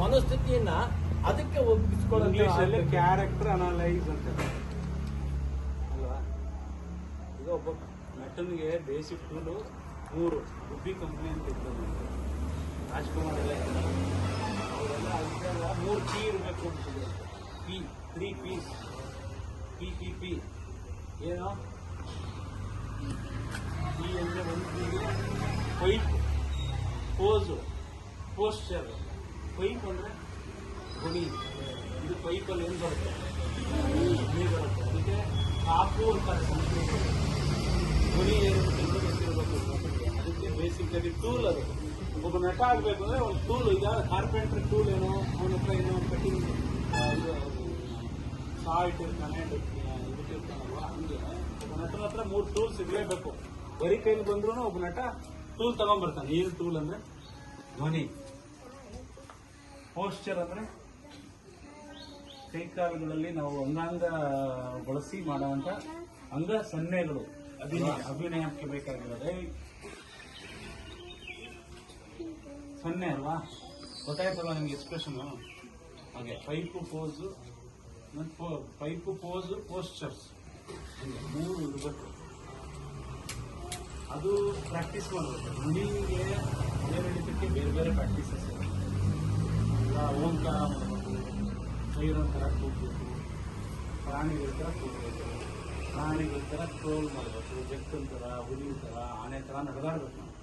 ಮನಸ್ಥಿತಿಯನ್ನ ಅದಕ್ಕೆ ಒಪ್ಪಿಸ್ಕೊಳ್ಳೋದು character analyse ಅಂತ ಅಲ್ವಾ. ಈಗ ಒಬ್ಬ ನಟನಿಗೆ ಬೇಸಿಕ್ ಟೂಲು 3 ಗುಬ್ಬಿ ಕಂಪ್ನಿ ಅಂತ ಇರ್ತದೆ. ರಾಜ್ಕುಮಾರ್ ಎಲ್ಲ ಅವರೆಲ್ಲ ಅದಕ್ಕೆಲ್ಲ 3 ಪಿ ಇರಬೇಕು ಅಂತಿದೆ. ಪಿ 3 ಪೀಸ್ ಪಿ ಏನೋ ಪಿ ಅಂದರೆ ಒಂದು ಪೈಪ್, ಪೋಸು, ಪೋಸ್ಚರ್. ಪೈಪ್ ಅಂದರೆ ಧ್ವನಿ. ಇದು ಪೈಪಲ್ಲಿ ಏನು ಬರುತ್ತೆ? ಧ್ವನಿ ಬರುತ್ತೆ. ಅದಕ್ಕೆ ಕಾಪು ಅಂತಾರೆ ಸಂಸ್ಕೃತ. ಧ್ವನಿ ಏನಿರುತ್ತೆ ಅಂತ ಗೊತ್ತಿರಬೇಕು. ಅದಕ್ಕೆ ಬೇಸಿಕಲಿ ಟೂಲ್ ಅದು. ಒಬ್ಬ ನಟ ಆಗಬೇಕು ಅಂದರೆ ಒಂದು ಟೂಲ್. ಈಗ ಕಾರ್ಪೆಂಟ್ರಿ ಟೂಲ್ ಏನೋ ಅವನ ಹತ್ರ ಏನೋ ಕಟಿಂಗ್ ಇದು ಸಾ ಇಟ್ಟಿರ್ತಾನೆ, ಇಟ್ಟಿರ್ತಾನಲ್ವ. ಹಂಗೆ ಒಬ್ಬ ನಟನ ಹತ್ರ 3 ಟೂಲ್ಸ್ ಇರಲೇಬೇಕು. ಬರೀ ಕೈಲಿ ಬಂದ್ರೂ ಒಬ್ಬ ನಟ ಟೂಲ್ ತಗೊಂಡ್ಬರ್ತಾನೆ. ಏನು ಟೂಲ್ ಅಂದರೆ ಧ್ವನಿ. ಪೋಸ್ಚರ್ ಅಂದರೆ ಕೈಕಾಲುಗಳಲ್ಲಿ ನಾವು ಅಂಗಾಂಗ ಬಳಸಿ ಮಾಡುವಂಥ ಅಂಗ ಸನ್ನೆಗಳು. ಅಭಿನಯಕ್ಕೆ ಬೇಕಾಗಿರೋದೇ ಸನ್ನೆ ಅಲ್ವಾ? ಗೊತ್ತಾಯ್ತಲ್ವ ನಿಮ್ಗೆ ಎಕ್ಸ್ಪ್ರೆಷನ್? ಹಾಗೆ ಪೈಪು ಪೋಸು ಪೋಸ್ಚರ್ಸ್ 3 ಇರಬೇಕು. ಅದು ಪ್ರಾಕ್ಟೀಸ್ ಮಾಡಬೇಕು. ಧ್ವನಿಗೆ ಹಿಡಿತಕ್ಕೆ ಬೇರೆ ಬೇರೆ ಪ್ರಾಕ್ಟೀಸಸ್ ಇದೆ. ಓಂಕಾರ ಮಾಡಬೇಕು, ಸೈರನ್ ಥರ ಕೂಗಬೇಕು, ಪ್ರಾಣಿಗಳ ಥರ ಕೂಗಬೇಕು, ಪ್ರಾಣಿಗಳ ಥರ ಟ್ರೋಲ್ ಮಾಡಬೇಕು, ಬೆಕ್ಕನ ಥರ, ಹುಲಿ ಥರ, ಆನೆ ಥರ ನಡೆದಾಡಬೇಕು. ನಾವು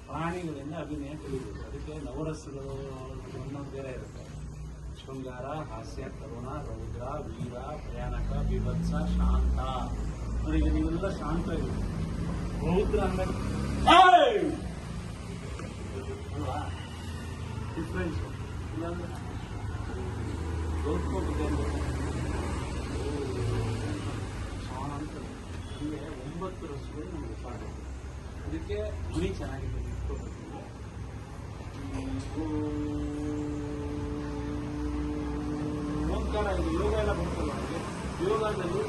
ಪ್ರಾಣಿಗಳಿಂದ ಅಭಿನಯ ಕಲಿಬೇಕು. ಅದಕ್ಕೆ ನವರಸಗಳು ಒಂದೊಂದು ಬೇರೆ ಇರುತ್ತೆ. ಶೃಂಗಾರ, ಹಾಸ್ಯ, ಕರುಣ, ರೌದ್ರ, ವೀರ, ಭಯಾನಕ, ಬೀಭತ್ಸ, ಶಾಂತ. ನೋಡಿ, ನೀವೆಲ್ಲ ಶಾಂತ ಇರುತ್ತೆ. ರೌದ್ರ ಅಂದ್ರೆ ಅಲ್ವಾ? ಡಿಫ್ರೆನ್ಸ್ ಇಲ್ಲಾಂದ್ರೆ ಗೌತ್ಕೋಗಿದೆ ಶಾಂತ. ಹೀಗೆ 9 ರಸಗಳು ನಮಗೆ ಸಾಕು. ಅದಕ್ಕೆ ಧ್ವನಿ ಚೆನ್ನಾಗಿದೆ. ಓಂಕಾರ ಇದು ಯೋಗ ಎಲ್ಲ ಬರ್ತಲ್ಲ. ಯೋಗದಲ್ಲಿ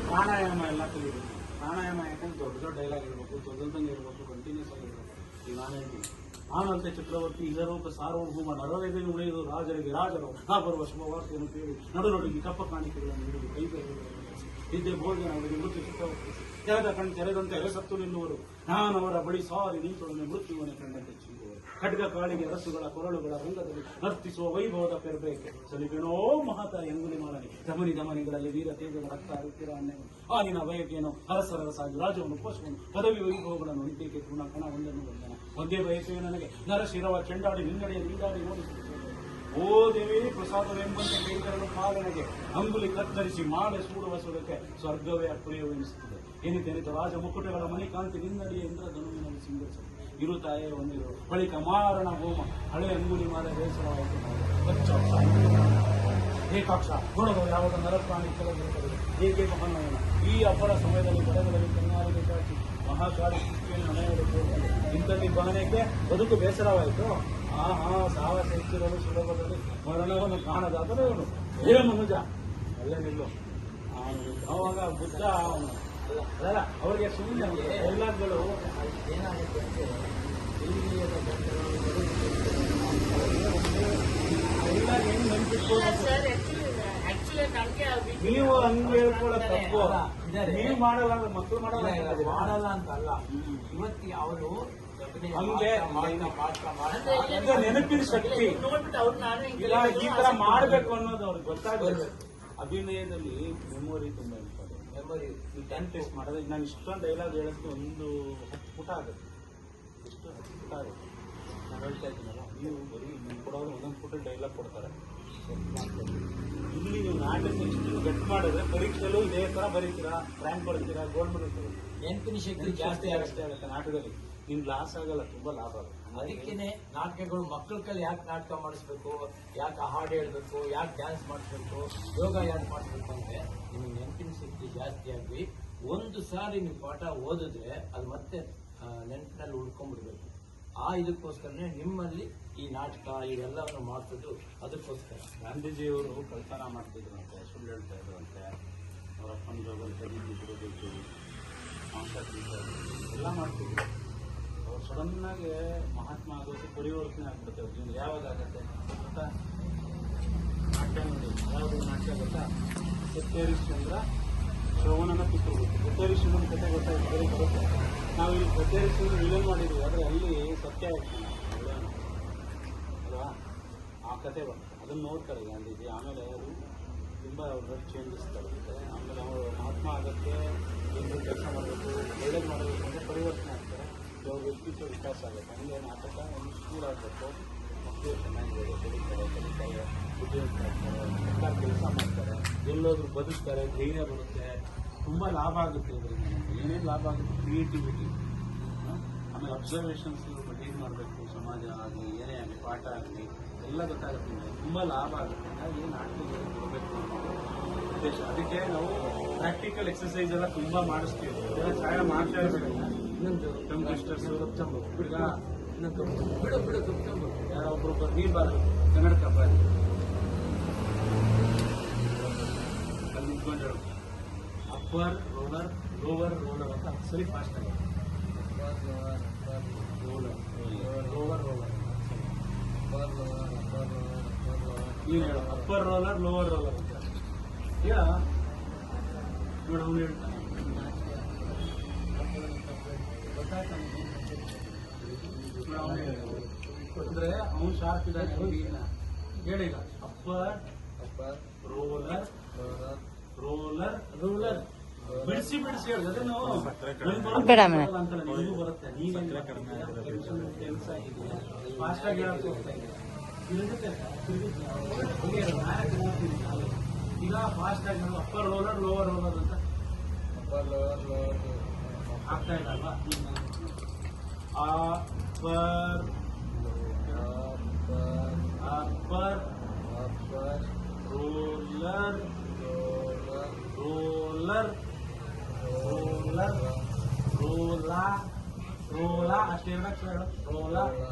ಪ್ರಾಣಾಯಾಮ ಎಲ್ಲ ಕಲಿಬೇಕು. ಪ್ರಾಣಾಯಾಮ ಯಾಕಂದ್ರೆ ದೊಡ್ಡ ದೊಡ್ಡ ಡೈಲಾಗ್ ಇರಬೇಕು, ತೊದಲ್ದಂಗೆ ಇರಬೇಕು, ಕಂಟಿನ್ಯೂಸ್ ಆಗಿರಬೇಕು. ಈಗ ನಾನು ಹೇಳ್ತೀನಿ, ಆನಂತ ಚಕ್ರವರ್ತಿ ಇದರೂಪ ಸಾರ್ವಭೌಮ ನರವೇದನೆ ಉಳಿಯುವುದು ರಾಜರಿಗೆ ರಾಜರು ನಾ ಬರುವ ಶುಭವಾರ್ತೆಯನ್ನು ಕೇಳಿ ನಡುನೊಡಗಿ ಕಪ್ಪ ಕಾಣಿಕೆಗಳನ್ನು ಹಿಡಿದು ಕೈ ಇದ್ದೆ ಭೋಜನ ಅವರಿಗೆ ಮೃತ್ಯು ಚಕ್ರವರ್ತಿ ತೆರೆದ ಕಣ್ ತೆರೆದಂತೆ ಸತ್ತು ನಿಲ್ಲುವರು. ನಾನವರ ಬಳಿ ಸಾರಿ ನಿಂತೊಡನೆ ಮೃತ್ಯುವನ್ನೇ ಕಂಡಂತೆ ಚಿಂಗುವರು. ಖಡ್ಗ ಕಾಳಿಗೆ ರಸುಗಳ ಕೊರಳುಗಳ ರಂಗದಲ್ಲಿ ನರ್ತಿಸುವ ವೈಭವದ ಪೆರಬೇಕೆ ಸಲಿಬೇನೋ ಮಹತ ಎಂಗುಲಿ ಮಾರನೆ ಧಮನಿಗಳಲ್ಲಿ ವೀರ ತೇಜದ ರಕ್ತ ಹರಿತಿರ ಅನ್ನೆಗಳು ಆನಿನ ಬಯಕೇನೋ ಅರಸರಸಾಗಿ ರಾಜವನ್ನು ಪೋಷವನ್ನು ಪದವಿ ವೈಭವಗಳನ್ನು ನಿಂತೇಕೆ ಪೂರ್ಣ ಕಣ ಒಂದನ್ನು ಬಂದನ ಒಂದೇ ಬಯಕೆಯು ನನಗೆ ನರಶಿರವ ಚೆಂಡಾಡಿ ನಿಂಗಡೆಯ ನಿಂದಾಡಿ ಓಡಿಸುತ್ತದೆ. ಓ ದೇವಿ ಪ್ರಸಾದವೆಂಬಂತೆ ಕೈಗಳನ್ನು ಪಾಲನೆಗೆ ಅಂಗುಲಿ ಕತ್ತರಿಸಿ ಮಾಲೆ ಸೂಡುವ ಸುರಕ್ಕೆ ಸ್ವರ್ಗವೇ ಅಪ್ರಿಯವೆನಿಸುತ್ತದೆ. ಏನಿದ್ದೇನಿತ ರಾಜ ಮುಕುಟಗಳ ಮಣಿಕಾಂತಿ ನಿನ್ನಡಿಯ ಇಂದ್ರಧನುವಿನಲ್ಲಿ ಸಿಂಗರಿಸುತ್ತದೆ. ಇರುತ್ತಾಯೇ ಒಂದಿರು ಬಳಿಕ ಮಾರಣ ಹೋಮ ಹಳೆ ಅಂಗುಲಿ ಮಾಲೆ ಬೇಸರವಾಯಿತು. ಏಕಾಕ್ಷ ಗುಣಗಳು ಯಾವಾಗ ನರಪ್ರಾಣಿ ಕೆಲವಿರುತ್ತದೆ ಏಕೆ ಮಹನವನ ಈ ಅಪರ ಸಮಯದಲ್ಲಿ ಬಡಗಳಲ್ಲಿ ಕನ್ನಾರಿಗೆ ಚಾಚಿ ಮಹಾಕಾಳಿ ಸೃಷ್ಟಿಯನ್ನು ಮನೆಯಲ್ಲಿ ಇಂಥಲ್ಲಿ ಬಹನಕ್ಕೆ ಬದುಕು ಬೇಸರವಾಯಿತು. ಸಾಹಸ ಹೆಚ್ಚಿರಲು ಸುಲಭದಲ್ಲಿ ಮರಣವನ್ನು ಕಾಣದಾದರೆ ಅವನು ಹೇ ಮನುಜ ಅಲ್ಲೇ ನಿಲ್ಲು. ಅವಾಗ ಬುದ್ಧ ಅಲ್ಲ ಅವರಿಗೆ ಸುಮ್ಮನೆ ಎಲ್ಲಗಳು ಏನಾಗುತ್ತೆ ಅಂದ್ರೆ ಎಲ್ಲ ಹೆಂಗ್ ನೆನ್ಪಿಟ್ಕೊಂಡು ನೀವು ಹಂಗೆ ಹೇಳ್ಕೊಳ್ಳೋ ತಪ್ಪು. ನೀವು ಮಾಡಲ್ಲ ಅಂದ್ರೆ ಮಕ್ಕಳು ಮಾಡಲ್ಲ ಅಂತ ಅಲ್ಲ. ಇವತ್ತಿ ಅವರು ಹಂಗೆ ನೆನಪಿನ ಶಕ್ತಿ ಇಲ್ಲ ಈ ತರ ಮಾಡ್ಬೇಕು ಅನ್ನೋದು ಅವ್ರಿಗೆ ಗೊತ್ತಾಗಬೇಕು. ಅಭಿನಯದಲ್ಲಿ ಮೆಮೊರಿ ತುಂಬಾ ಇಂಪಾರ್ಟೆಂಟ್. ಮೆಮೊರಿ ಟೆನ್ ಟೆಸ್ಟ್ ಮಾಡೋದು. ನಾನು ಇಷ್ಟೊಂದು ಡೈಲಾಗ್ ಹೇಳೋಕ್ಕೆ 10 ಪುಟ ಆಗುತ್ತೆ. ಎಷ್ಟು 10 ಪುಟ ಆಗುತ್ತೆ. ನಾನು ಹೇಳ್ತಾ ಇದ್ದೀನಲ್ಲ, ನೀವು ಬರೀ ನೀವು ಕೊಡೋರು 1 ಪುಟ ಡೈಲಾಗ್ ಕೊಡ್ತಾರೆ. ಇಲ್ಲಿ ನೀವು ನಾಟಕ ಇಷ್ಟು ಗಟ್ಟಿ ಮಾಡಿದ್ರೆ ಪರೀಕ್ಷೆಲ್ಲೂ ಇದೇ ತರ ಬರೀತೀರಾ, ರ್ಯಾಂಕ್ ಬರ್ತೀರಾ, ಗೋಲ್ಡ್ ಬರೀತೀರಾ. ನೆನಪಿನ ಶಕ್ತಿ ಜಾಸ್ತಿ ಆಗುತ್ತೆ ನಾಟಕದಲ್ಲಿ. ನಿಮ್ ಲಾಸ್ ಆಗಲ್ಲ, ತುಂಬಾ ಲಾಭ ಆಗುತ್ತೆ. ಅದಕ್ಕೇನೆ ನಾಟಕಗಳು ಮಕ್ಕಳ ಕೈಲಿ ಯಾಕೆ ನಾಟಕ ಮಾಡಿಸ್ಬೇಕು, ಯಾಕೆ ಹಾಡು ಹೇಳ್ಬೇಕು, ಯಾಕೆ ಡ್ಯಾನ್ಸ್ ಮಾಡಿಸ್ಬೇಕು, ಯೋಗ ಯಾಕೆ ಮಾಡಿಸ್ಬೇಕು ಅಂದ್ರೆ ನಿಮಗೆ ನೆನಪಿನ ಶಕ್ತಿ ಜಾಸ್ತಿ ಆಗಿ ಒಂದು ಸಾರಿ ನೀವು ಪಾಠ ಓದಿದ್ರೆ ಅದು ಮತ್ತೆ ನೆನಪಿನಲ್ಲಿ ಉಳ್ಕೊಂಡ್ಬಿಡ್ಬೇಕು. ಇದಕ್ಕೋಸ್ಕರನೇ ನಿಮ್ಮಲ್ಲಿ ಈ ನಾಟಕ ಇವೆಲ್ಲವನ್ನು ಮಾಡ್ತಿದ್ದು ಅದಕ್ಕೋಸ್ಕರ. ಗಾಂಧೀಜಿಯವರು ಕಳ್ತನ ಮಾಡ್ತಿದ್ರಂತೆ, ಸುಳ್ಳು ಹೇಳ್ತಾ ಇದ್ರಂತೆ, ಅವರ ಅಪ್ಪನ ಜೋಗಲ್ಲಿ ತೆಗೆದಿದ್ರು, ಮಾಂಸ ತಿಂತಾರೆ, ಎಲ್ಲ ಮಾಡ್ತಿದ್ರು. ಸಡನ್ ಆಗಿ ಮಹಾತ್ಮ ಆಗೋದು ಪರಿವರ್ತನೆ ಆಗ್ಬಿಡುತ್ತೆ ಅವ್ರ ಜೀವನ. ಯಾವಾಗ ಆಗತ್ತೆ ಗೊತ್ತಾ? ನಾಟ್ಯ ನೋಡಿ, ಯಾವುದು ನಾಟ್ಯ ಗೊತ್ತಾ? ಸತ್ಯಹರಿಶ್ಚಂದ್ರ ಶ್ರವಣನ ಪುತ್ರ ಗೊತ್ತು. ಸತ್ಯಹರಿಶ್ಚಂದ್ರನ ಕಥೆ ಗೊತ್ತಾಗ್ತದೆ ಬರುತ್ತೆ. ನಾವು ಇಲ್ಲಿ ಸತ್ಯಹರಿಶ್ಚಂದ್ರ ವಿಲನ್ ಮಾಡಿದ್ವಿ, ಆದರೆ ಅಲ್ಲಿ ಸತ್ಯ ಇರ್ತಾನೆ ವಿಲನ್ ಅಲ್ವಾ? ಆ ಕಥೆ ಬರುತ್ತೆ, ಅದನ್ನು ನೋಡ್ತಾರೆ ಗಾಂಧೀಜಿ. ಆಮೇಲೆ ಅದು ತುಂಬ ಅವ್ರ ಚೇಂಜಸ್ ಬರುತ್ತೆ. ಆಮೇಲೆ ಅವರು ಮಹಾತ್ಮ ಆಗೋಕ್ಕೆ ಏನು ಕೆಲಸ ಮಾಡಬೇಕು, ಒಳ್ಳೇದು ಮಾಡಬೇಕು ಅಂದರೆ ಪರಿವರ್ತನೆ ಆಗ್ತಾರೆ. ಅವ್ರ ವ್ಯಕ್ತಿತ್ವ ವಿಕಾಸ ಆಗುತ್ತೆ. ಹಂಗೆ ನಾಟಕ ಒಂದು ಸ್ಕೂಲ್ ಆಗಬೇಕು. ಮಕ್ಕಳು ಚೆನ್ನಾಗಿದೆ, ಕಲಿತಾರೆ, ಉದ್ಯೋಗ ಆಗ್ತಾರೆ, ಎಲ್ಲ ಕೆಲಸ ಮಾಡ್ತಾರೆ, ಎಲ್ಲೋದ್ರು ಬದುಕ್ತಾರೆ, ಧೈರ್ಯ ಬರುತ್ತೆ, ತುಂಬ ಲಾಭ ಆಗುತ್ತೆ ಇದರಿಂದ. ನಮಗೆ ಏನೇನು ಲಾಭ ಆಗುತ್ತೆ? ಕ್ರಿಯೇಟಿವಿಟಿ, ಆಮೇಲೆ ಅಬ್ಸರ್ವೇಷನ್ಸ್ ಏನು ಮಾಡಬೇಕು, ಸಮಾಜ ಆಗಲಿ ಏನೇ ಆಗಲಿ, ಪಾಠ ಆಗಲಿ ಎಲ್ಲ ಗೊತ್ತಾಗುತ್ತೆ. ತುಂಬ ಲಾಭ ಆಗುತ್ತೆ. ಹಾಗಾಗಿ ನಾಟಕಗಳು ಬರಬೇಕು ಉದ್ದೇಶ. ಅದಕ್ಕೆ ನಾವು ಪ್ರಾಕ್ಟಿಕಲ್ ಎಕ್ಸಸೈಸ್ ಎಲ್ಲ ತುಂಬ ಮಾಡಿಸ್ತೀವಿ. ಅದೆಲ್ಲ ಛಾಯಾ ಮಾಡ್ತಾ ಇರಬೇಕಲ್ಲ. ಇನ್ನೊಂದು ಟಂಗ್ ಟ್ವಿಸ್ಟರ್ಸ್, ಈಗ ಯಾರೋ ಒಬ್ಬರು ನೀರು ಬಾರದು ಕನ್ನಡ ಬಾರಿ ಅಲ್ಲಿ ನಿಂತ್ಕೊಂಡು ಹೇಳು. ಅಪ್ಪರ್ ರೋಲರ್, ಲೋವರ್ ರೋಲರ್ ಅಂತ ಸರಿ ಫಾಸ್ಟ್ ಆಗಿದೆ. ರೋಲರ್ ರೋಲರ್ ರೋಲರ್ ನೀನು ಹೇಳು. ಅಪ್ಪರ್ ರೋಲರ್, ಲೋವರ್ ರೋಲರ್ ಅಂತ ಹೇಳ ನೋಡ. ಅವನು ಹೇಳ್ತಾನೆ ಅಂದ್ರೆ ಅವನು ಶಾರ್ಪ್ ಇದ್ದಾನೆ. ಹೇಳಿಲ್ಲ ಅಪ್ಪರ್ ರೋಲರ್ ರೋಲರ್ ರೋಲರ್ ಬಿಡಿಸಿ ಬಿಡಿಸಿ ಹೇಳಿ. ಅದನ್ನು ಅಂತಲ್ಲ, ನಿಮಗೂ ಬರುತ್ತೆ. ನೀವೇನು ಕೆಲಸ ಇದೆಯಾ ಫಾಸ್ಟ್ ಆಗಿ ಹೇಳಕ್ ಹೋಗ್ತಾ ಇದೆ. ಈಗ ಫಾಸ್ಟ್ ಆಗಿ ನಾವು ಅಪ್ಪರ್ ರೋಲರ್, ಲೋವರ್ ರೋಲರ್ ಅಂತ ಆಗ್ತಾ ಇಲ್ಲ ಅಲ್ವಾ? Upper upper roller roller roller roller roller ಅಷ್ಟೇ ಹೇಳು. ರೋಲಾ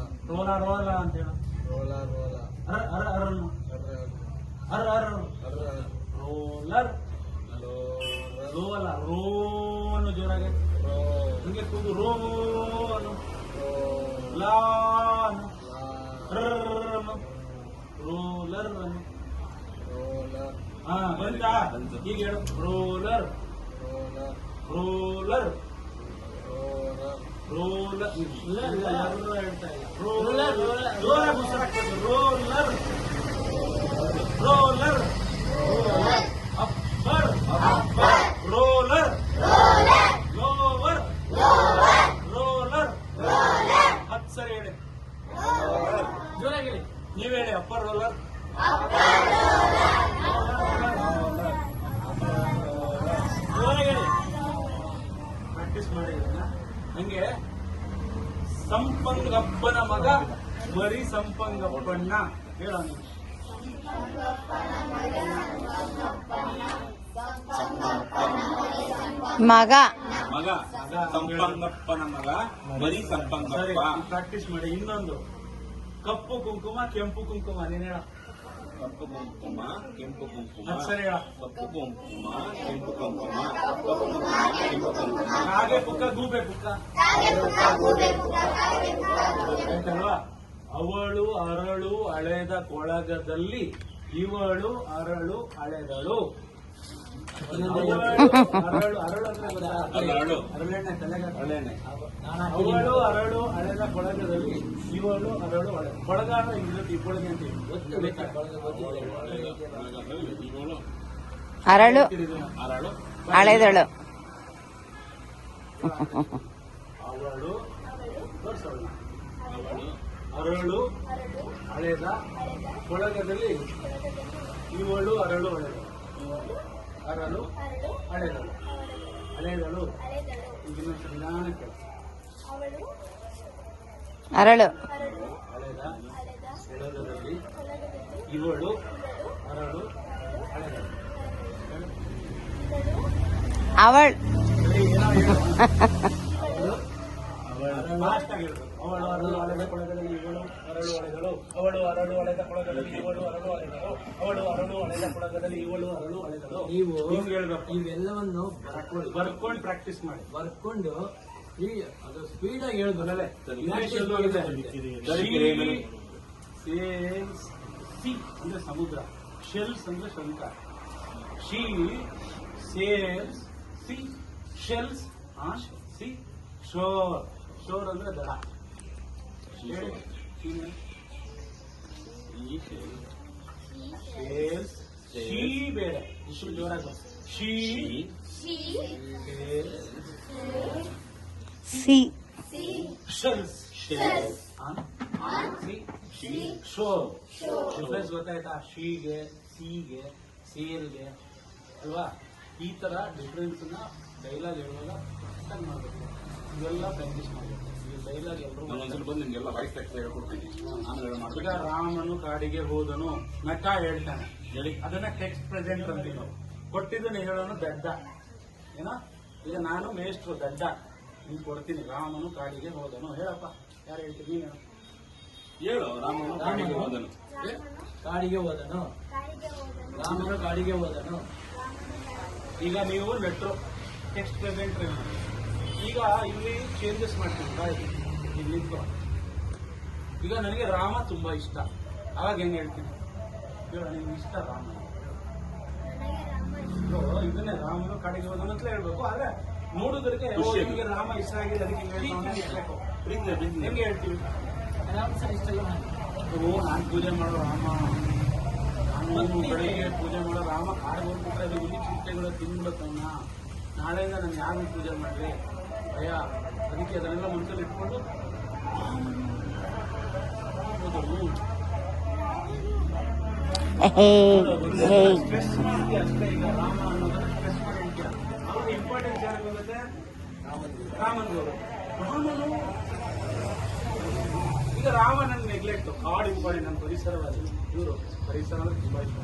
ರೋಲಾ ರೋಲಾ ಅಂತ ಹೇಳು. ಅರ್ ಅರ್ ಅರ್ ಅರ್ ಅರ್ ರೋಲರ್ ರೋಲ ರೋ ಅನ್ನು ಜೋರಾಗಿ ಹಂಗೆ ಕೂದು ರೋ ಅನ್ನು ಲಾ ಅನ್ನು ರೋಲರ್ ಅನ್ನು. ಹಾ ಬಂತಾ? ಈಗ ಹೇಳು. ರೋಲರ್ ರೋಲರ್ ರೋಲರ್ ಹೇಳ್ತಾ ಇಲ್ಲ. Roller roller roller upper roller lower roller. ಹತ್ತು ಸರಿ ಹೇಳಿ, ಜೋರಾಗಿ ಹೇಳಿ. ನೀವ್ ಹೇಳಿ. ಅಪ್ಪರ್ ರೋಲರ್ ಜೋರಾಗಿ ಹೇಳಿ. ಪ್ರಾಕ್ಟೀಸ್ ಮಾಡಿ. ಹಂಗೆ ಸಂಪಂಗಪ್ಪನ ಮಗ ಬರೀ ಸಂಪಂಗಪ್ಪಣ್ಣ ಹೇಳ. ಮಗ ಮಗ ಸಂಪಂಗಪ್ಪನ ಮಗ ಬರೀ ಸಂಪಂಗಪ್ಪ. ಪ್ರಾಕ್ಟೀಸ್ ಮಾಡಿ. ಇನ್ನೊಂದು ಕಪ್ಪು ಕುಂಕುಮ, ಕೆಂಪು ಕುಂಕುಮ. ನೀನ್ ಹೇಳ. ಕಪ್ಪು ಕುಂಕುಮ, ಕೆಂಪು ಕುಂಕುಮ. ಸರಿ ಹೇಳ. ಕಪ್ಪು ಕುಂಕುಮ, ಕೆಂಪು ಕುಂಕುಮ, ಕೆಂಪು ಕುಂಕುಮ. ಹಾಗೆ ಪುಕ್ಕ, ಗೂಬೆ ಪುಕ್ಕ ಆಯ್ತಲ್ವಾ? ಅವಳು ಅರಳು ಅಳೆದ ಕೊಳಗದಲ್ಲಿ ಇವಳು ಅರಳು ಅಳೆದಳು. ಅರಳು ಅರಳು ಅಂದ್ರೆ ಅರಳೆಣ್ಣೆ ತಲೆಗೆ ಅರಳೆಣ್ಣೆ. ಅವಳು ಅರಳು ಅಳೆದ ಕೊಳಗದಲ್ಲಿ ಇವಳು ಅರಳು ಅಳೆ. ಕೊಳಗ ಅಂದ್ರೆ ಇಂಗ್ಲಿಷ್ ಕೊಳಗೆ ಅಂತ ಅರಳು ಅರಳು ಹಳೆದಳು. ಅವಳು ಅರಳು ಹಳೆದ ಕೊಳಗದಲ್ಲಿ ಇವಳು ಅರಳು ಹಳೆದಳು. ಅರಳು ಹಳೆದಳು ಹಳೆದಳು. ಈಗಿನ ನಿಧಾನಕ್ಕೆ ಅರಳು ಹಳೆದ ಕೊಳಗದಲ್ಲಿ ಇವಳು ಅರಳು ಹಳೆದಳು. ಅವಳು ಅವಳು ಅರಳು ಅಳೆದ ಕೊಳಗದಲ್ಲಿ ಇವಳು ಅರಳು ಅಳೆದಳು. ಅವಳು ಅರಳು ಅಳೆದ ಕೊಳಗದಲ್ಲಿ ಇವಳು ಅರಳು ಅಳೆದಳು. ಅವಳು ಅರಳು ಅಳೆದ ಕೊಳಗದಲ್ಲಿ ಇವಳು ಅರಳು ಅಳೆದಳು. ನೀವು ಹಿಂಗ್ ಹೇಳ್ಬೇಕು. ಇವೆಲ್ಲವನ್ನು ಬರ್ಕೊಂಡು ಪ್ರಾಕ್ಟೀಸ್ ಮಾಡಿ. ಬರ್ಕೊಂಡು ಅದು ಸ್ಪೀಡ್ ಆಗಿ ಹೇಳ್ಬೋದಲ್ಲೇ ಇಂಗ್ಲಿಷ್ ಅಲ್ಲೂ ಇದೆ. ಸೇಲ್ಸ್ ಸಿ ಅಂದ್ರೆ ಸಮುದ್ರ, ಶೆಲ್ಸ್ ಅಂದ್ರೆ ಶಂಕ. She sells sea shells sea shore. Shore ಅಂದ್ರೆ ದಡ. ಸೇಲ್ಸ್ ಶಿ ಬೇರೆ, ಇಷ್ಟು ಜೋರಾಗಿ she sea shells shore. Difference ಗೊತ್ತಾಯ್ತಾ? ಶೀಗೆ, ಸಿಗೆ, ಸೇಲ್ಗೆ ಅಲ್ವಾ? ಈ ತರ ಡಿಫ್ರೆನ್ಸ್ ನ ಡೈಲಾಗ್ ಹೇಳುವಾಗ ಅರ್ಥಾಗ್ ಮಾಡ್ಬೇಕು. ಇವೆಲ್ಲ ಪ್ರಾಕ್ಟೀಸ್ ಮಾಡಬೇಕು. ಈ ಡೈಲಾಗ್ ಎಲ್ಲರೂ ಬಂದು ನಿಮ್ಗೆಲ್ಲ ವಾಯ್ಸ್ ಟೆಕ್ಸ್ಟ್ ಹೇಳ್ಕೊಡ್ತೀನಿ. ಈಗ ರಾಮನು ಕಾಡಿಗೆ ಹೋದನು ನಟ ಹೇಳ್ತಾನೆ ಹೇಳಿ, ಅದನ್ನ ಟೆಕ್ಸ್ಟ್ ಪ್ರೆಸೆಂಟ್ ಅಂತೀವಿ ನಾವು. ಕೊಟ್ಟಿದ್ದನ್ನು ಹೇಳೋನು ದಡ್ಡ. ಏನ ಈಗ ನಾನು ಮೇಷ್ಟ್ರು ದಡ್ಡ, ನೀನ್ ಕೊಡ್ತೀನಿ. ರಾಮನು ಕಾಡಿಗೆ ಹೋದನು ಹೇಳಪ್ಪ, ಯಾರು ಹೇಳ್ತೀನಿ? ನೀನು ಹೇಳು. ರಾಮನು ಕಾಡಿಗೆ ಹೋದನು. ಕಾಡಿಗೆ ಹೋದನು, ರಾಮನು ಕಾಡಿಗೆ ಹೋದನು. ಈಗ ನೀವು ಲೆಟ್ರು ಟೆಕ್ಸ್ಟ್ ಪ್ರೆಸೆಂಟ್. ಈಗ ಇಲ್ಲಿ ಚೇಂಜಸ್ ಮಾಡ್ತೀನಿ. ಇಲ್ಲಿ ನಿಂತ್ಕೊ. ಈಗ ನನಗೆ ರಾಮ ತುಂಬಾ ಇಷ್ಟ, ಅವಾಗ ಹೆಂಗ್ ಹೇಳ್ತೀನಿ? ಹೇಳು, ನಿಮ್ಗೆ ಇಷ್ಟ ರಾಮ? ಇದನ್ನೇ ರಾಮನು ಕಾಡಿಗೆ ಹೋದನು ಅಂತಲೇ ಹೇಳ್ಬೇಕು. ಆದ್ರೆ ನೋಡುವುದಕ್ಕೆ ನಿಮಗೆ ರಾಮ ಇಷ್ಟ ಆಗಿದೆ, ಅದಕ್ಕೆ ಹೆಂಗೆ ಹೇಳ್ತೀವಿ? ನಾನು ಪೂಜೆ ಮಾಡೋ ರಾಮ, ನಾನು ಬೆಳಿಗ್ಗೆ ಪೂಜೆ ಮಾಡೋ ರಾಮ ಕಾಡಿಗೆ ಹೋಗ್ಬಿಟ್ರೆ ಅದು ಹುಲಿ ಚಿಟ್ಟೆಗಳು ತಿನ್ಬಿಡುತ್ತವನ್ನ. ನಾಳೆಯಿಂದ ನಾನು ಯಾರು ಪೂಜೆ ಮಾಡ್ರಿ ಭಯ, ಅದಕ್ಕೆ ಅದನ್ನೆಲ್ಲ ಮನಸ್ಸಲ್ಲಿ ಇಟ್ಕೊಂಡು ಸ್ಟ್ರೆಸ್ ಮಾಡ್ತೀಯ ಅಷ್ಟೇ. ಈಗ ರಾಮ ಅನ್ನೋದನ್ನ ಸ್ಟ್ರೆಸ್ ಮಾಡಿ ಹೇಳ್ತೀಯ, ಅವಾಗ ಇಂಪಾರ್ಟೆನ್ಸ್ ಯಾರಿಗೆ ಹೋಗುತ್ತೆ? ರಾಮನಿಗೆ. ರಾಮನು ಈಗ ರಾಮನನ್ನು ನೆಗ್ಲೆಕ್ಟ್, ಕಾಡ್ ಇಂಪಾರ್ಟೆಂಟ್. ನನ್ನ ಪರಿಸರವಾಗಿ ಇವರು ಪರಿಸರ ಅಂದ್ರೆ ತುಂಬಾ ಇಷ್ಟ.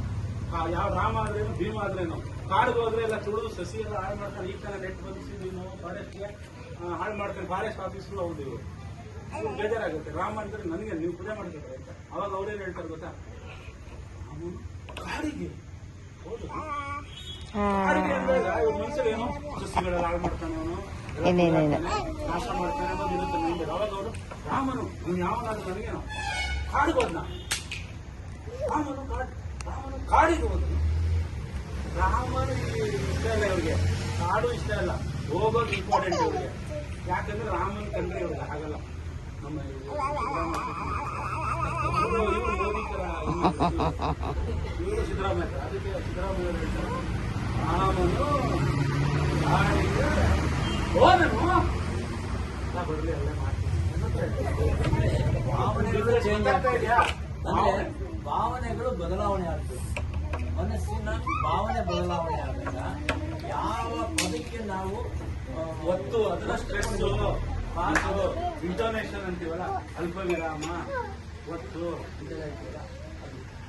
ಯಾವ ರಾಮ ಆದ್ರೇನು, ಭೀಮ ಆದ್ರೇನು, ಕಾಡಿಗೆ ಹೋದ್ರೆ ಎಲ್ಲ ತುಳಿದು ಸಸಿ ಎಲ್ಲ ಹಾಳು ಮಾಡ್ತಾರೆ. ಈ ತರ ನೆಟ್ ಬಂದಿಸಿ ನಾವು ಫಾರೆಸ್ಟ್ಗೆ ಹಾಳು ಮಾಡ್ತಾರೆ. ಫಾರೆಸ್ಟ್ ಆಫೀಸ್ಗಳು ಹೌದು. ಇವರು ಬೇಜಾರಾಗುತ್ತೆ. ರಾಮ ಅಂದ್ರೆ ನನಗೆ ನೀವು ಪೂಜೆ ಮಾಡ್ತಾರೆ ಅಂತ. ಅವಾಗ ಅವ್ರೇನು ಹೇಳ್ತಾರೆ ಗೊತ್ತಾ? ಕಾಡಿಗೆ ಹೌದು, ಕಾಡಿಗೆ ಅಂದಾಗ ಇವ್ರ ಮನಸ್ಸಲ್ಲಿ ಏನೋ ಸಸಿಗಳೆಲ್ಲ ಹಾಳು ಮಾಡ್ತಾನೆ, ಅವನು ನಾಶ ಮಾಡ್ತಾನೆ ಅನ್ನೋದು ಇರುತ್ತೆ ಮೈಂಡ್. ಅವಾಗ ಅವರು ರಾಮನು ನೀನು ಯಾವನಾದ್ರೂ ನನಗೇನೋ ಕಾಡಿಗೆ ಹೋದ್ನ, ರಾಮನು ಕಾಡಿಗೆ ಹೋದನು. ರಾಮನು ಇಷ್ಟ ಇಲ್ಲ ಇವ್ರಿಗೆ, ಕಾಡು ಇಷ್ಟ ಇಲ್ಲ, ಹೋಗೋದು ಇಂಪಾರ್ಟೆಂಟ್ ಇವ್ರಿಗೆ. ಯಾಕಂದ್ರೆ ರಾಮನ ಕಂಡ್ರೆ ಇವ್ರಿಗೆ ಆಗಲ್ಲ. ನಮ್ಮ ಮೋದಿ ತರ ಇವರು ಸಿದ್ದರಾಮಯ್ಯ. ಅದಕ್ಕೆ ಸಿದ್ದರಾಮಯ್ಯ ಹೇಳ್ತಾರೆ ರಾಮನು ಕಾಡಿಗೆ ಹೋದನು. ಬರ್ಲಿ ಅಲ್ಲೇ ಭಾವನೆಗಳು ಚೇಂಜ್ ಆಗ್ತಾ ಇದೆಯಾ? ಅಂದ್ರೆ ಭಾವನೆಗಳು ಬದಲಾವಣೆ ಆಗ್ತದೆ. ಮನಸ್ಸಿನ ಭಾವನೆ ಬದಲಾವಣೆ ಆದಾಗ ಯಾವ ಪದಕ್ಕೆ ನಾವು ಒತ್ತು, ಅದನ್ನ ಸ್ಟ್ರೆಸ್, ಪಾಸು, ಇಂಟೋನೇಷನ್ ಅಂತೀವಲ್ಲ, ಅಲ್ಪ ವಿರಾಮ, ಒತ್ತು ಅಂತ ಹೇಳ್ತೀವಲ್ಲ.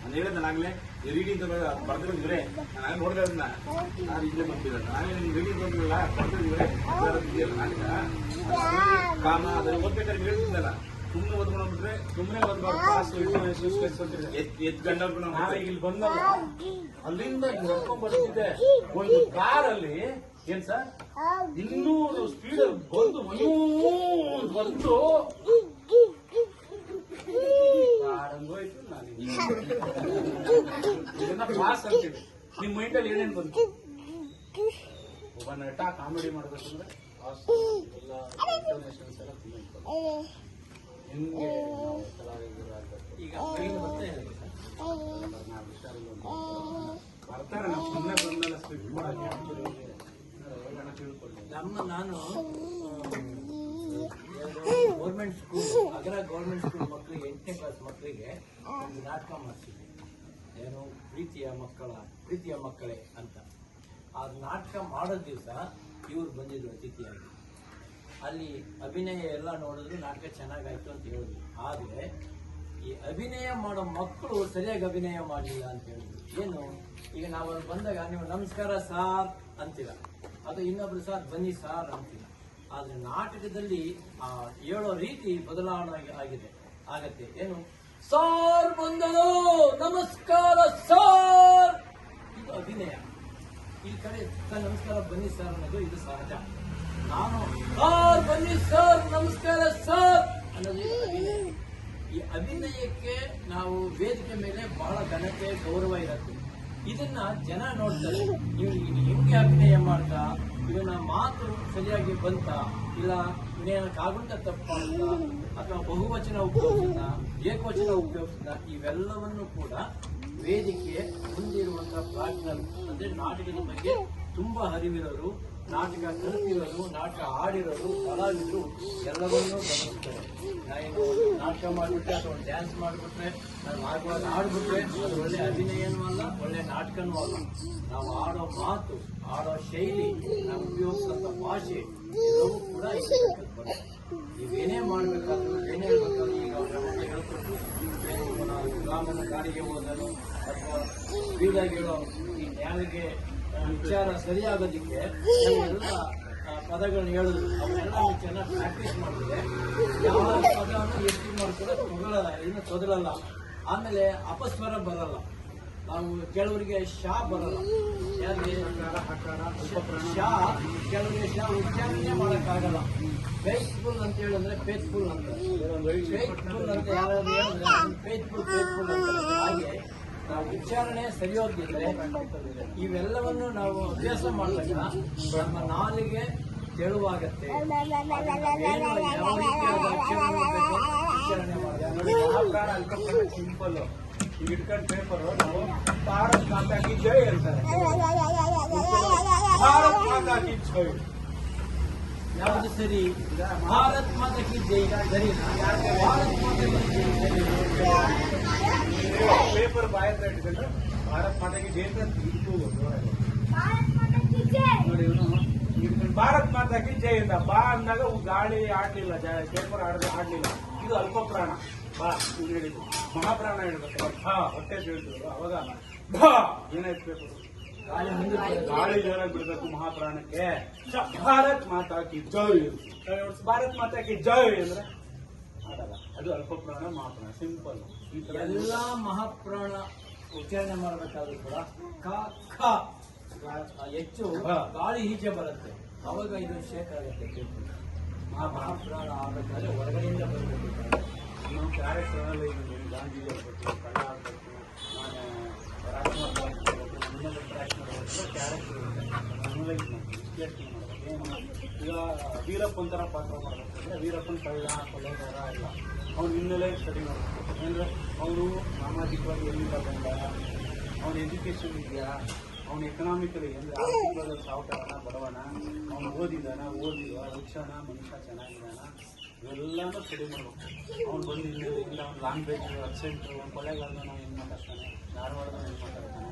ನಾನು ಹೇಳಿದ್ದಾಗಲೇ ರೀಡಿಂಗ್ ಬರ್ದಿರೋದಿದ್ರೆ ನಾನು ನೋಡಿದೆ ಅದನ್ನ. ನಾನು ಇಲ್ಲೇ ಬಂದಿದ್ದೆ, ನಾನೇ ರೀಡಿಂಗ್ ಬಂದಿರಲ್ಲ ಬರ್ದಿದ್ರೆ ನಾನೀಗ ಕಾಮ ಅದನ್ನ ಓದ್ಬೇಕಾದ್ರೆ ಹೇಳ್ತಿದ್ದಲ್ಲ, ಸುಮ್ಮನೆ ಓದ್ಕೊಂಡ್ಬಿಟ್ರೆ ಸುಮ್ಮನೆ ಓದ್ಬಾರ್ದು. ಪಾಸು, ಇಂಟೋನೇಷನ್, ಸ್ಟ್ರೆಸ್ ಅಂತಿದೆ. ಎತ್ ಗಂಟೆ ನಾವೀಗ ಇಲ್ಲಿ ಬಂದಲ್ಲ, ಅಲ್ಲಿಂದ ನಡ್ಕೊಂಡ್ ಬರ್ತಿದ್ದೆ. ಒಂದು ಕಾರಲ್ಲಿ ಏನ್ ಸರ್ 200 ಸ್ಪೀಡ್ ಬಂದು ಬಂದು ಕಾಡಂಗೋಯ್ತು. ನಾನು ಇದನ್ನ ಪಾಸ್ ಅಂತೀವಿ. ನಿಮ್ ಮೈಂಡಲ್ಲಿ ಏನೇನ್ ಬಂತು? ಒಬ್ಬ ನಟ ಕಾಮಿಡಿ ಮಾಡ್ಬೇಕಂದ್ರೆ ಪಾಸ್ ಎಲ್ಲ ಇಂಟರ್ನ್ಯಾಷನಲ್ಸ್ ಎಲ್ಲ ತುಂಬ ಇಂಪಾರ್ಟೆಂಟ್. ಹೆಂಗೆ ನಾವು ಕಲಾವಿದರಾಗಬೇಕು. ಈಗ ಕೈಗೆ ಬರ್ತಾ ಇದೆ ಬರ್ತಾರೆ. ನಾವು ಸುಮ್ಮನೆ ಬಂದಲ್ಲ ಸ್ಕ್ರಿಪ್ಟ್ ಮಾಡಕ್ಕೆ ತಿಳ್ಕೊಳ್ಳಿ. ನಾನು ಗೌರ್ಮೆಂಟ್ ಸ್ಕೂಲ್, ಅಗ್ರ ಗೌರ್ಮೆಂಟ್ ಸ್ಕೂಲ್ ಮಕ್ಕಳಿಗೆ 8ನೇ ಕ್ಲಾಸ್ ಮಕ್ಕಳಿಗೆ ಒಂದು ನಾಟಕ ಮಾಡಿಸಿದ್ವಿ. ಏನು ಪ್ರೀತಿಯ ಮಕ್ಕಳೇ ಅಂತ. ಆ ನಾಟಕ ಮಾಡೋ ದಿವಸ ಇವ್ರು ಬಂದಿದ್ರು ಅತಿಥಿಯಾಗಿ. ಅಲ್ಲಿ ಅಭಿನಯ ಎಲ್ಲ ನೋಡಿದ್ರು, ನಾಟಕ ಚೆನ್ನಾಗಾಯ್ತು ಅಂತ ಹೇಳಿದ್ರು. ಆದ್ರೆ ಈ ಅಭಿನಯ ಮಾಡೋ ಮಕ್ಕಳು ಸರಿಯಾಗಿ ಅಭಿನಯ ಮಾಡಲಿಲ್ಲ ಅಂತ ಹೇಳಿದ್ರು. ಏನು, ಈಗ ನಾವು ಅಲ್ಲಿ ಬಂದಾಗ ನೀವು ನಮಸ್ಕಾರ ಸಾರ್ ಅಂತೀರ, ಅದು ಇನ್ನೊಬ್ರು ಸಾರ್ ಬನ್ನಿ ಸಾರ್ ಅಂತೀರ. ಆದ್ರೆ ನಾಟಕದಲ್ಲಿ ಹೇಳೋ ರೀತಿ ಬದಲಾವಣೆ ಆಗತ್ತೆ. ಏನು, ಸಾರ್ ಬಂದನು, ನಮಸ್ಕಾರ ಸಾರ್, ಇದು ಅಭಿನಯ. ಈ ಕಡೆ ನಮಸ್ಕಾರ ಬನ್ನಿ ಸರ್ ಅನ್ನೋದು ಇದು ಸಹಜ. ನಾನು ಸರ್ ಬನ್ನಿ ಸರ್ ನಮಸ್ಕಾರ ಸರ್ ಅನ್ನೋದು ಅಭಿನಯ. ಈ ಅಭಿನಯಕ್ಕೆ ನಾವು ವೇದಿಕೆ ಮೇಲೆ ಬಹಳ ಘನತೆ ಗೌರವ ಇರುತ್ತೆ. ಇದನ್ನ ಜನ ನೋಡ್ತಾರೆ, ನೀವು ಹೆಂಗೆ ಅಭಿನಯ ಮಾಡ್ತಾ, ಇವನ ಮಾತು ಸರಿಯಾಗಿ ಬಂತ, ಇಲ್ಲ ಇವನೇನ ಕಾಗುಂಟ ತಪ್ಪ ಅಂತ, ಅಥವಾ ಬಹುವಚನ ಉಪಯೋಗಿಸಿದ, ಏಕವಚನ ಉಪಯೋಗಿಸಿದ, ಇವೆಲ್ಲವನ್ನು ಕೂಡ ವೇದಿಕೆ ಮುಂದಿರುವಂತಹ ಪ್ರಾಜ್ಞರು ಅಂದ್ರೆ ನಾಟಕದ ಬಗ್ಗೆ ತುಂಬಾ ಅರಿವಿರೋರು, ನಾಟಕ ಕಲಿತಿರೋರು, ನಾಟಕ ಆಡಿರೋರು, ಕಲಾವಿದರು ಎಲ್ಲವನ್ನೂ ಗಮನಿಸ್ತಾರೆ. ನಾನು ನಾಟಕ ಮಾಡಿಬಿಟ್ರೆ ಅಥವಾ ಡ್ಯಾನ್ಸ್ ಮಾಡಿಬಿಟ್ರೆ, ನಾನು ಆಗುವಾಗ ಆಡ್ಬಿಟ್ರೆ ಅದು ಒಳ್ಳೆ ಅಭಿನಯನೂ ಅಲ್ಲ, ಒಳ್ಳೆ ನಾಟಕನೂ ಅಲ್ಲ. ನಾವು ಆಡೋ ಮಾತು, ಆಡೋ ಶೈಲಿ, ನಾವು ಉಪಯೋಗಿಸಂತ ಭಾಷೆ ಎಲ್ಲವೂ ಕೂಡ ಬರುತ್ತೆ. ನೀವೇನೇ ಮಾಡ್ಬೇಕಾದ್ರೂ, ಏನೇ ಹೇಳ್ಬೇಕಾದ್ರೂ, ಈಗ ಅವರ ಹೇಳ್ಕೊಟ್ಟು ರಾಮನ ಗಾಡಿಗೆ ಹೋದನು ಅಥವಾ ಸ್ಪೀಡಾಗಿ ಹೇಳೋ ಈ ನ್ಯಾಯಗೆ ವಿಚಾರ ಸರಿಯಾಗೋದಿಕ್ಕೆ ಎಲ್ಲ ಪದಗಳನ್ನ ಹೇಳೋದು, ಅವನ್ನೆಲ್ಲ ಚೆನ್ನಾಗಿ ಪ್ರಾಕ್ಟೀಸ್ ಮಾಡಿದ್ರೆ ಯಾವ ಪದವನ್ನು ಎಷ್ಟು ಮಾಡ್ಕೊಳ್ಳೋ ತೊಗೊಳ್ಳಲ್ಲ, ಇನ್ನು ತೊದಲಲ್ಲ. ಆಮೇಲೆ ಅಪಸ್ವರ ಬರಲ್ಲ. ನಾವು ಕೆಲವರಿಗೆ ಶಾ ಬರಲ್ಲ, ಯಾರಿಗೆ ಶಾ, ಕೆಲವರಿಗೆ ಶಾ ಉಚ್ಚಾರಣೆ ಮಾಡೋಕ್ಕಾಗಲ್ಲ. ಫೇಸ್ಫುಲ್ ಅಂತ ಹೇಳಿದ್ರೆ ಫೇಸ್ಫುಲ್ ಅಂತ, ಫೇಸ್ಫುಲ್ ಅಂತ ಯಾರಾದ್ರೂ ಹೇಳಿದ್ರೆ ಫೇಸ್ಫುಲ್ ಅಂತ. ಹಾಗೆ ನಾವು ಉಚ್ಚಾರಣೆ ಸರಿಯೋಗಿದ್ರೆ ಇವೆಲ್ಲವನ್ನು ನಾವು ಅಭ್ಯಾಸ ಮಾಡಿದಾಗ ನಮ್ಮ ನಾಲಿಗೆ ತೆಳುವಾಗತ್ತೆ. ಯಾವ ರೀತಿಯಾದ ಉಚ್ಚಾರಣೆ ಮಾಡಿದ್ರೆ ಸಿಂಪಲ್ ಈಗ ಇಟ್ಕೊಂಡು ಪೇಪರ್ ನಾವು ಭಾರತ್ ಮಾತಾ ಕಿ ಜೈ ಹೇಳ್ತಾರೆ. ಭಾರತ್ ಮಾತಾ ಕಿ ಜೈ ಯಾವುದು ಸರಿ? ಭಾರತ್ ಮಾತಾ ಕಿ ಜೈ ಸರಿ. ಭಾರತ್ ಮಾತಾ ಕಿ ಜೈ ಪೇಪರ್ ಬಾಯ ಹತ್ರ ಇಟ್ಕೊಂಡು ಭಾರತ್ ಮಾತಾಗೆ ಜೈ ಅಂತ ಇಟ್ಟು ನೋಡಿ, ಇವನು ಇಟ್ಕೊಂಡು ಭಾರತ್ ಮಾತಾಗೆ ಜೈ ಅಂತ ಬಾ ಅಂದಾಗ ಗಾಳಿ ಆಡ್ಲಿಲ್ಲ, ಪೇಪರ್ ಆಡ್ಲಿಲ್ಲ. ಇದು ಅಲ್ಪ ಪ್ರಾಣ ಬಾ ಇವ್ನು ಹೇಳಿದ್ದು. ಮಹಾಪ್ರಾಣ ಹೇಳ್ಬೇಕು, ಹೊಟ್ಟೆ ಹೇಳ್ತಿದ್ರು ಅವಾಗ ಬಾ ಏನಾಯ್ತು ಪೇಪರ್ ಗಾಳಿ ಜೋರಾಗಿ ಬಿಡ್ಬೇಕು ಮಹಾಪ್ರಾಣಕ್ಕೆ. ಭಾರತ್ ಮಾತಾ ಕಿ ಜೈ, ಭಾರತ್ ಮಾತಾ ಕಿ ಜೈ ಅಂದ್ರೆ ಮಾಡಲ್ಲ. ಅದು ಅಲ್ಪ ಪ್ರಾಣ, ಮಹಾಪ್ರಾಣ, ಸಿಂಪಲ್. ಈ ತರ ಎಲ್ಲಾ ಮಹಾಪ್ರಾಣ ಉಚ್ಚಾರಣೆ ಮಾಡಬೇಕಾದ್ರೂ ಕೂಡ ಕ ಖ ಹೆಚ್ಚು ಗಾಳಿ ಈಚೆ ಬರುತ್ತೆ, ಅವಾಗ ಇದು ಶೇಕ್ ಆಗುತ್ತೆ. ಮಹಾಪ್ರಾಣ ಆಗ್ಬೇಕಾದ್ರೆ ಹೊರಗಡೆಯಿಂದ ಬರಬೇಕು. ನಾವು ಕ್ಯಾರೆಕ್ಟರ್ ಎಲ್ಲ ಈಗ ಗಾಂಧಿ ಆಗ್ಬೇಕು, ಕಳ್ಳ ಆಗ್ಬೇಕು, ನಾನು ರಾಜ್ಕುಮಾರ್ ಕ್ಯಾರೆಕ್ಟರ್ ಇರುತ್ತೆ, ಅನಲೈಸ್ ಮಾಡ್ತೀವಿ, ವಿಶ್ಲೇಷಣೆ ಮಾಡಬೇಕು. ಈಗ ವೀರಪ್ಪ ಒಂಥರ ಪಾತ್ರ ಮಾಡಬೇಕಂದ್ರೆ ವೀರಪ್ಪನ ಕೊಲೆಗಾರ ಇಲ್ಲ, ಅವ್ನ ಹಿನ್ನೆಲೆ ಸ್ಟಡಿ ಮಾಡಬೇಕು. ಅಂದರೆ ಅವನು ಸಾಮಾಜಿಕವಾಗಿ ಎಲ್ಲಿಂದ ಬಂದ, ಅವನ ಎಜುಕೇಷನ್ ಇದೆಯಾ, ಅವನ ಎಕನಾಮಿಕಲಿ ಅಂದರೆ ಆರ್ಥಿಕವಾಗಿ ಸಾವುಕಾರನ ಬಡವನ, ಅವನು ಓದಿದಾನ ಓದಿದ ಶಿಕ್ಷಣ, ಮನುಷ್ಯ ಚೆನ್ನಾಗಿದ್ದಾನ, ಇವೆಲ್ಲನೂ ಸ್ಟಡಿ ಮಾಡಬೇಕು. ಅವ್ನು ಬಂದು ಹಿನ್ನೆಲೆಯಿಂದ ಅವ್ನ ಲ್ಯಾಂಗ್ವೇಜ್ ಅಕ್ಸೆಂಟು, ಅವ್ನು ಕೊಲೆಗಾರನ ಹೆಂಗೆ ಮಾತಾಡ್ತಾನೆ, ಧಾರವಾಡದ ಹೆಂಗೆ ಮಾತಾಡ್ತಾನೆ,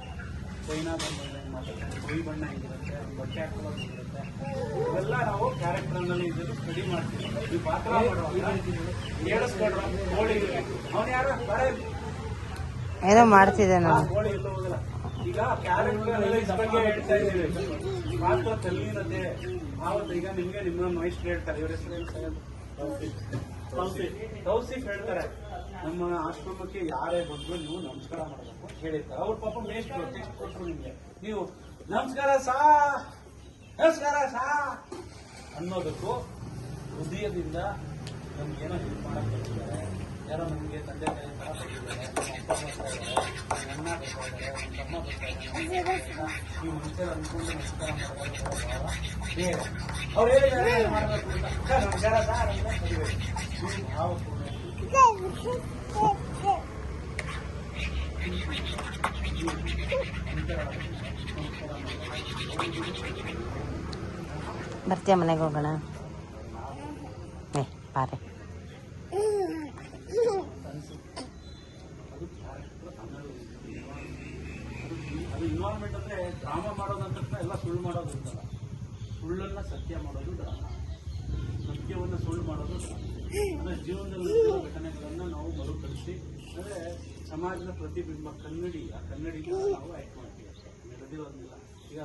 ಚೈನಾ ಬಂದ ಹೆಂಗೆ ಮಾತಾಡ್ತಾನೆ, ಮೈ ಬಣ್ಣ ಹೆಂಗಿರುತ್ತೆ, ಅವ್ನ ಬಟ್ಟೆ ಹಾಕೋದು ಹೆಂಗಿರುತ್ತೆ, ಇವೆಲ್ಲ ನಾವು ಕ್ಯಾರೆಕ್ಟರ್ನಲ್ಲಿ ಇದ್ದು ಸ್ಟಡಿ ಮಾಡ್ತೀವಿ. ಈ ಪಾತ್ರ ಹೇಳಿಸ್ಕೊಡ್ರ ಹೋಳಿ ಅವನು ಯಾರು ಬರ ಏನೋ ಮಾಡ್ತಿದ್ದೆ ನಾನು. ಹೋಳಿ ಎಲ್ಲ ಹೋಗಲ್ಲ. ಈಗ ಕ್ಯಾರೆಕ್ಟರ್ ಅನಲೈಸ್ ಬಗ್ಗೆ ಹೇಳ್ತಾ ಇದ್ದೀವಿ. ಪಾತ್ರ ತಲ್ಲೀನತೆ ಆವತ್ತು ಈಗ ನಿಮ್ಗೆ ನಿಮ್ಮ ಮೈಸ್ಟ್ರು ಹೇಳ್ತಾರೆ, ಇವ್ರ ಹೆಸರು ತೌಸಿಫ್ ಹೇಳ್ತಾರೆ, ನಮ್ಮ ಆಶ್ರಮಕ್ಕೆ ಯಾರೇ ಬಂದ್ರು ನೀವು ನಮಸ್ಕಾರ ಮಾಡಬೇಕು ಹೇಳಿರ್ತಾರೆ. ಅವ್ರ ಪಾಪ ಮೇಷ್ಟ್ರು ಟೆಕ್ಸ್ಟ್ ಕೊಟ್ಟರು ನಿಮ್ಗೆ, ನೀವು ನಮಸ್ಕಾರ ಸಾ ಅನ್ನೋದಕ್ಕೂ ಹೃದಯದಿಂದ ನಮ್ಗೇನೋ ಹೆಲ್ಪ್ ಮಾಡಕ್ ಬರ್ತಿದ್ದಾರೆ, ಯಾರೋ ನಮಗೆ ತಂದೆ ತಾಯಿ ತರ ಬರ್ತಿದ್ದಾರೆ, ಅಪ್ಪ ಬರ್ತಾ ಇದ್ದಾರೆ, ಅಣ್ಣ ಬರ್ತಾ ಇದ್ದಾರೆ, ತಮ್ಮ ಬರ್ತಾ ಇದ್ದಾರೆ, ನೀವು ಮುಂಚೆ ಅಂದ್ಕೊಂಡು ನಮಸ್ಕಾರ ಮಾಡೋದು ಬೇರೆ. ಅವ್ರು ಹೇಳಿದ್ದಾರೆ ಮಾಡಬೇಕು ಅಂತ ನಮಸ್ಕಾರ ಸಾರ್ ಅಂತ ಕರಿಬೇಕು. ನೀವು ಭಾವಪೂರ್ಣ ಬರ್ತೀಯ ಮನೆಗೆ ಹೋಗೋಣ? ಬಾರೆ. ಅದು ಇನ್ವಾಲ್ವ್ಮೆಂಟ್ ಅಂದ್ರೆ ಡ್ರಾಮಾ ಮಾಡೋದಂತ ಎಲ್ಲ ಸುಳ್ಳು ಮಾಡೋದು ಇರ್ತಲ್ಲ, ಸುಳ್ಳನ್ನ ಸತ್ಯ ಮಾಡೋದು ಡ್ರಾಮಾ, ಸತ್ಯವನ್ನು ಸುಳ್ಳು ಮಾಡೋದು ಡ್ರಾಮಾ. ಅಂದ್ರೆ ಜೀವನದಲ್ಲಿ ಘಟನೆಗಳನ್ನ ನಾವು ಮರುಕಳಿಸಿ, ಅಂದ್ರೆ ಸಮಾಜದ ಪ್ರತಿಬಿಂಬ ಕನ್ನಡಿ, ಆ ಕನ್ನಡಿಗೆ ನಾವು ಆಯ್ಕೆ ಮಾಡ್ತೀವಿ ಅಷ್ಟೇ, ಈಗ